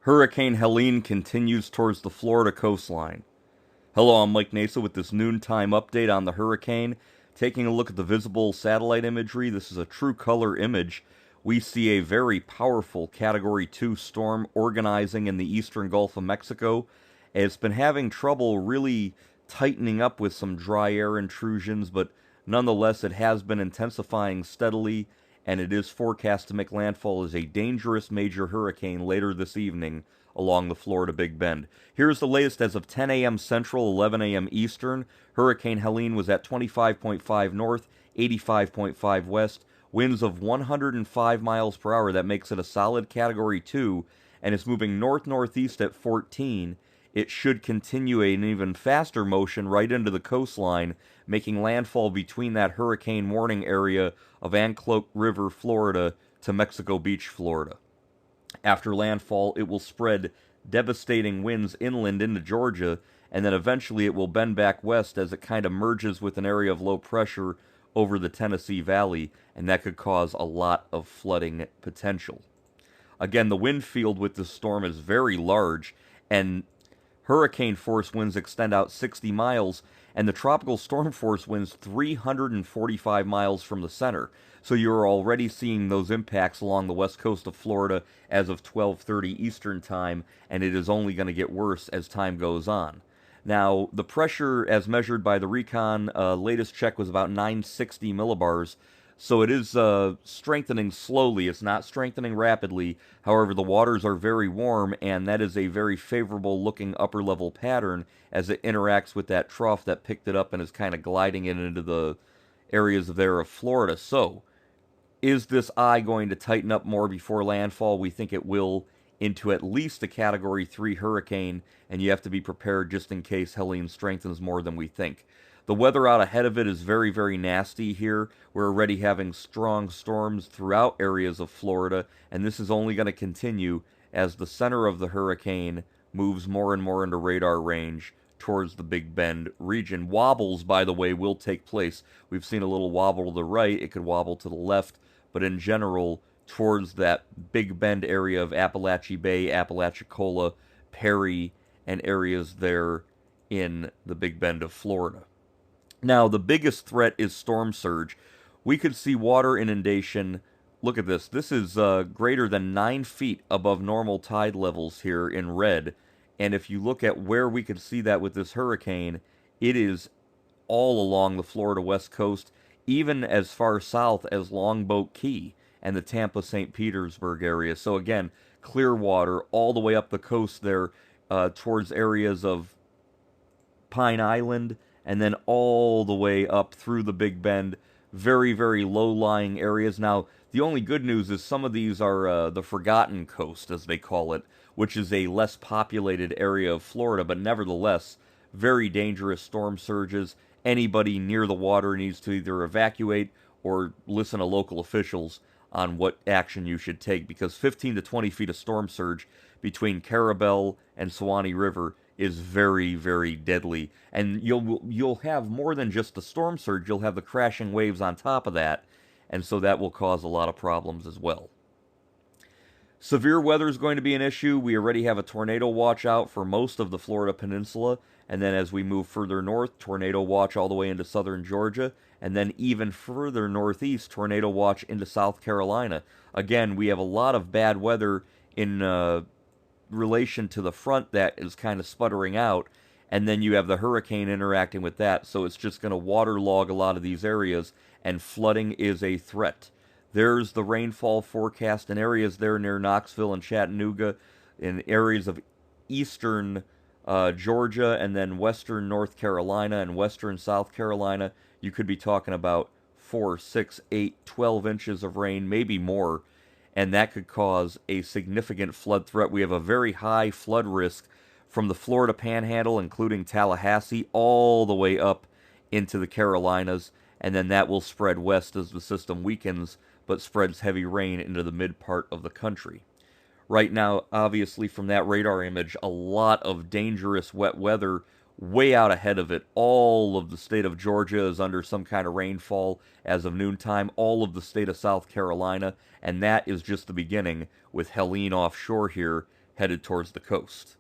Hurricane Helene continues towards the Florida coastline. Hello, I'm Mike Nasa with this noontime update on the hurricane. Taking a look at the visible satellite imagery, this is a true color image. We see a very powerful Category 2 storm organizing in the eastern Gulf of Mexico. It's been having trouble really tightening up with some dry air intrusions, but nonetheless, it has been intensifying steadily, and it is forecast to make landfall as a dangerous major hurricane later this evening along the Florida Big Bend. Here's the latest as of 10 a.m. Central, 11 a.m. Eastern. Hurricane Helene was at 25.5 north, 85.5 west, winds of 105 miles per hour. That makes it a solid Category 2, and it's moving north-northeast at 14. It should continue an even faster motion right into the coastline, making landfall between that hurricane warning area of Anclote River, Florida, to Mexico Beach, Florida. After landfall, it will spread devastating winds inland into Georgia, and then eventually it will bend back west as it kind of merges with an area of low pressure over the Tennessee Valley, and that could cause a lot of flooding potential. Again, the wind field with this storm is very large, and hurricane force winds extend out 60 miles, and the tropical storm force winds 345 miles from the center. So you're already seeing those impacts along the west coast of Florida as of 12:30 Eastern Time, and it is only going to get worse as time goes on. Now, the pressure as measured by the recon, latest check was about 960 millibars, so it is strengthening slowly. It's not strengthening rapidly. However, the waters are very warm, and that is a very favorable looking upper level pattern as it interacts with that trough that picked it up and is kind of gliding it into the areas there of Florida. So, is this eye going to tighten up more before landfall? We think it will into at least a Category 3 hurricane, and you have to be prepared just in case Helene strengthens more than we think. The weather out ahead of it is very, very nasty here. We're already having strong storms throughout areas of Florida, and this is only going to continue as the center of the hurricane moves more and more into radar range towards the Big Bend region. Wobbles, by the way, will take place. We've seen a little wobble to the right. It could wobble to the left, but in general, towards that Big Bend area of Appalachia Bay, Apalachicola, Perry, and areas there in the Big Bend of Florida. Now, the biggest threat is storm surge. We could see water inundation. Look at this. This is greater than 9 feet above normal tide levels here in red. And if you look at where we could see that with this hurricane, it is all along the Florida west coast, even as far south as Longboat Key and the Tampa St. Petersburg area. So again, clear water all the way up the coast there towards areas of Pine Island, and then all the way up through the Big Bend. Very, very low-lying areas. Now, the only good news is some of these are the Forgotten Coast, as they call it, which is a less populated area of Florida, but nevertheless, very dangerous storm surges. Anybody near the water needs to either evacuate or listen to local officials on what action you should take, because 15 to 20 feet of storm surge between Carabel and Suwannee River is very, very deadly. And you'll have more than just the storm surge, you'll have the crashing waves on top of that, and so that will cause a lot of problems as well. Severe weather is going to be an issue. We already have a tornado watch out for most of the Florida Peninsula, and then as we move further north, tornado watch all the way into southern Georgia, and then even further northeast, tornado watch into South Carolina. Again, we have a lot of bad weather in relation to the front that is kind of sputtering out, and then you have the hurricane interacting with that, so it's just going to waterlog a lot of these areas, and flooding is a threat. There's the rainfall forecast in areas there near Knoxville and Chattanooga, in areas of eastern Georgia, and then western North Carolina and western South Carolina. You could be talking about 4, 6, 8, 12 inches of rain, maybe more, and that could cause a significant flood threat. We have a very high flood risk from the Florida Panhandle, including Tallahassee, all the way up into the Carolinas, and then that will spread west as the system weakens, but spreads heavy rain into the mid part of the country. Right now, obviously, from that radar image, a lot of dangerous wet weather way out ahead of it. All of the state of Georgia is under some kind of rainfall as of noontime, all of the state of South Carolina, and that is just the beginning with Helene offshore here headed towards the coast.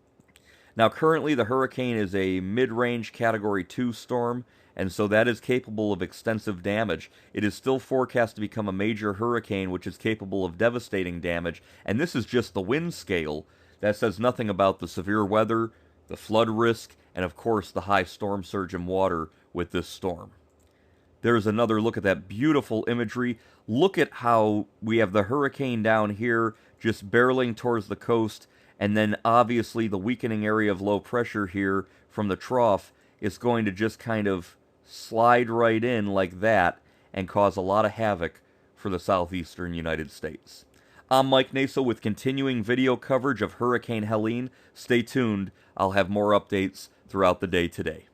Now, currently, the hurricane is a mid-range Category 2 storm, and so that is capable of extensive damage. It is still forecast to become a major hurricane, which is capable of devastating damage, and this is just the wind scale. That says nothing about the severe weather, the flood risk, and of course the high storm surge and water with this storm. There's another look at that beautiful imagery. Look at how we have the hurricane down here just barreling towards the coast, and then obviously the weakening area of low pressure here from the trough is going to just kind of slide right in like that and cause a lot of havoc for the southeastern United States. I'm Mike Naso with continuing video coverage of Hurricane Helene. Stay tuned. I'll have more updates throughout the day today.